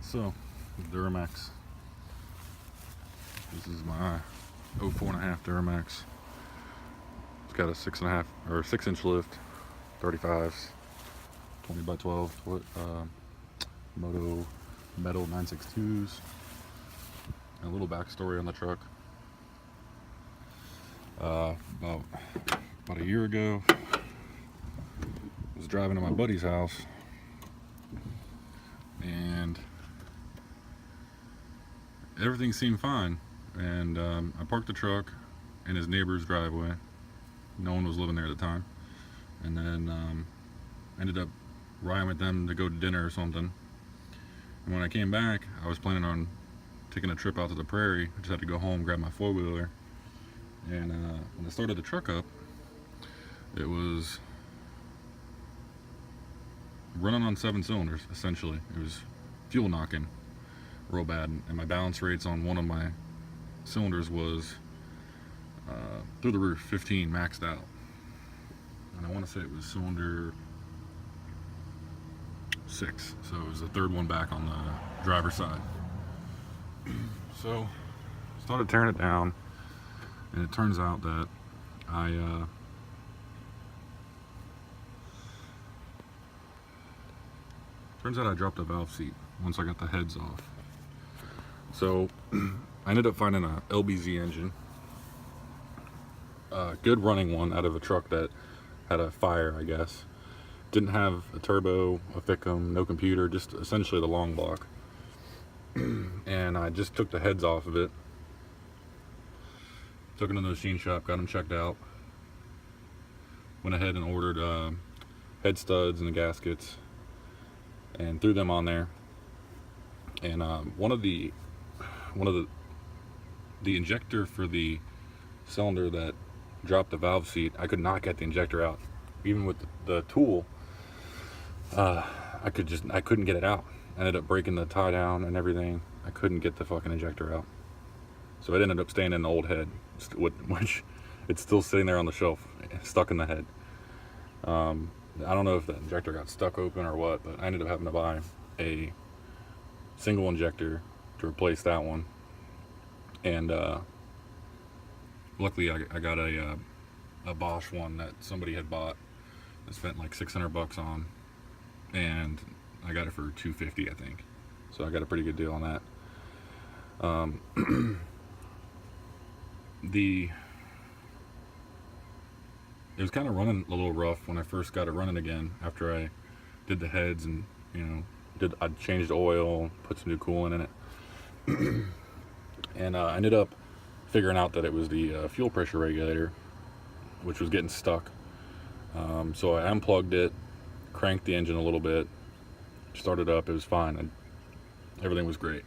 So, Duramax. This is my 04.5 Duramax. It's got a 6.5 or 6-inch lift, 35s, 20 by 12 foot Moto metal 962s. And a little backstory on the truck. About a year ago, I was driving to my buddy's house, and everything seemed fine. And I parked the truck in his neighbor's driveway. No one was living there at the time. And then ended up riding with them to go to dinner or something. And when I came back, I was planning on taking a trip out to the prairie. I just had to go home, grab my four-wheeler. And when I started the truck up, it was running on 7 cylinders, essentially. It was fuel knocking real bad. And my balance rates on one of my cylinders was through the roof, 15 maxed out. And I want to say it was cylinder 6, so it was the third one back on the driver's side. So started tearing it down, and it turns out that I dropped a valve seat once I got the heads off. So I ended up finding a LBZ engine, a good running one out of a truck that had a fire, I guess. Didn't have a turbo, a Ficum, no computer, just essentially the long block. And I just took the heads off of it, took it to the machine shop, got them checked out, went ahead and ordered head studs and the gaskets and threw them on there. And one of the injector for the cylinder that dropped the valve seat, I could not get the injector out. Even with the tool, I couldn't get it out. I ended up breaking the tie down and everything. I couldn't get the fucking injector out. So it ended up staying in the old head, which it's still sitting there on the shelf, stuck in the head. I don't know if the injector got stuck open or what, but I ended up having to buy a single injector to replace that one. And luckily I got a Bosch one that somebody had bought. I spent like $600 on, and I got it for $250, I think. So I got a pretty good deal on that. It was kind of running a little rough when I first got it running again after I did the heads and I changed oil, put some new coolant in it. And I ended up figuring out that it was the fuel pressure regulator, which was getting stuck. So I unplugged it, cranked the engine a little bit, started up, it was fine, everything was great.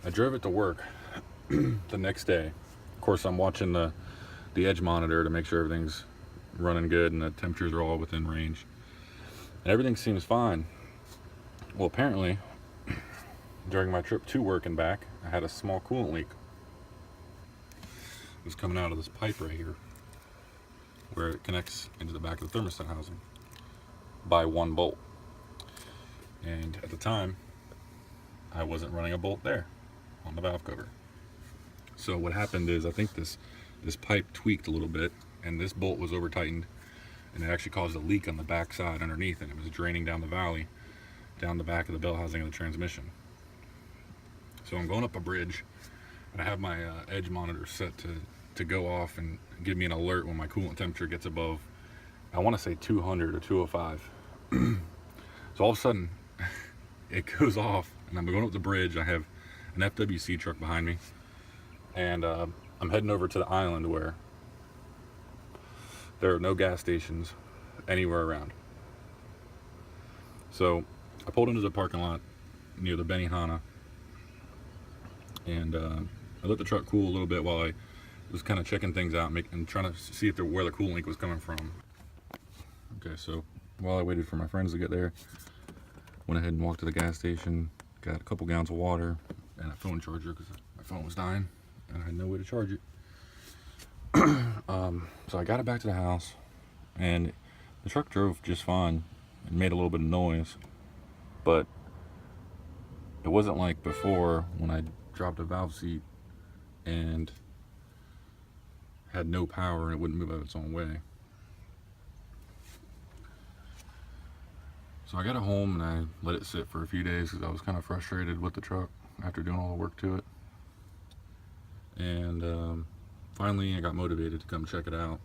I drove it to work the next day. Of course, I'm watching the edge monitor to make sure everything's running good and the temperatures are all within range. And everything seems fine. Well, apparently, during my trip to work and back, I had a small coolant leak. It was coming out of this pipe right here, where it connects into the back of the thermostat housing by one bolt. And at the time, I wasn't running a bolt there on the valve cover. So what happened is, I think this pipe tweaked a little bit, and this bolt was over tightened, and it actually caused a leak on the back side underneath, and it was draining down the valley, down the back of the bell housing of the transmission. So I'm going up a bridge, and I have my edge monitor set to go off and give me an alert when my coolant temperature gets above, I want to say 200 or 205. So all of a sudden, it goes off, and I'm going up the bridge. I have an FWC truck behind me, and I'm heading over to the island where there are no gas stations anywhere around. So I pulled into the parking lot near the Benihana, and I let the truck cool a little bit while I was kind of checking things out and trying to see where the coolant leak was coming from. Okay, so while I waited for my friends to get there, went ahead and walked to the gas station, got a couple gallons of water and a phone charger because my phone was dying and I had no way to charge it. So I got it back to the house, and the truck drove just fine and made a little bit of noise, but It wasn't like before when I dropped a valve seat and had no power and it wouldn't move out of its own way. So I got it home and I let it sit for a few days because I was kind of frustrated with the truck after doing all the work to it. And finally I got motivated to come check it out.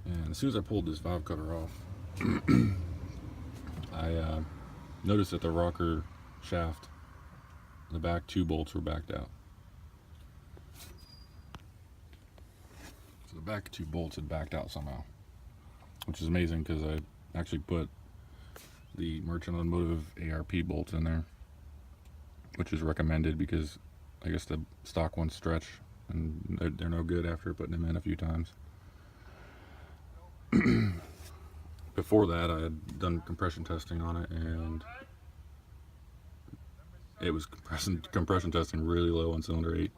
And as soon as I pulled this valve cover off, I noticed that the rocker shaft, the back 2 bolts were backed out. So the back 2 bolts had backed out somehow, which is amazing because I actually put the Merchant Automotive ARP bolts in there, which is recommended because I guess the stock ones stretch and they're no good after putting them in a few times. Before that, I had done compression testing on it, and it was compression testing really low on cylinder 8,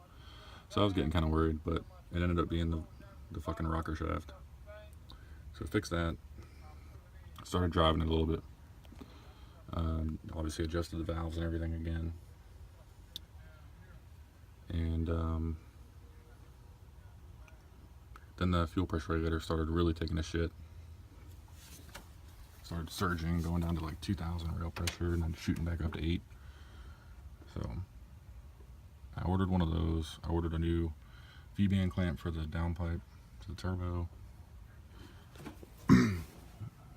so I was getting kind of worried, but it ended up being the fucking rocker shaft. So I fixed that, started driving it a little bit, obviously adjusted the valves and everything again, and then the fuel pressure regulator started really taking a shit. Started surging, going down to like 2,000 rail pressure and then shooting back up to 8. So I ordered one of those. I ordered a new V-band clamp for the downpipe to the turbo.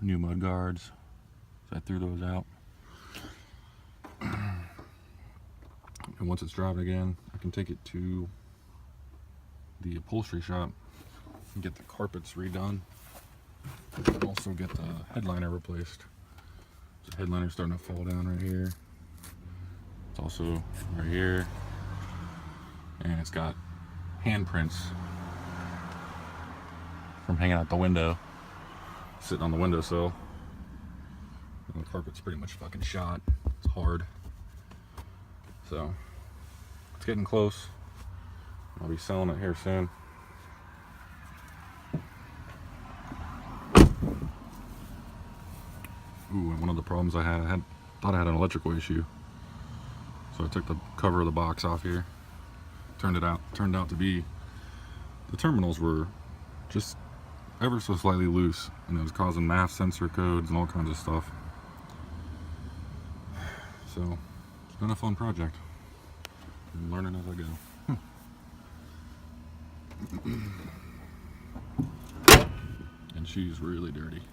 New mud guards. So I threw those out. And once it's driving again, I can take it to the upholstery shop and get the carpets redone. And also get the headliner replaced. The headliner's starting to fall down right here. It's also right here. And it's got handprints from hanging out the window, sitting on the windowsill. And the carpet's pretty much fucking shot. It's hard. So it's getting close. I'll be selling it here soon. Ooh, and one of the problems I thought I had an electrical issue. So I took the cover of the box off here. Turned out to be the terminals were just ever so slightly loose, and it was causing MAF sensor codes and all kinds of stuff. So it's been a fun project. I'm learning as I go. And she's really dirty.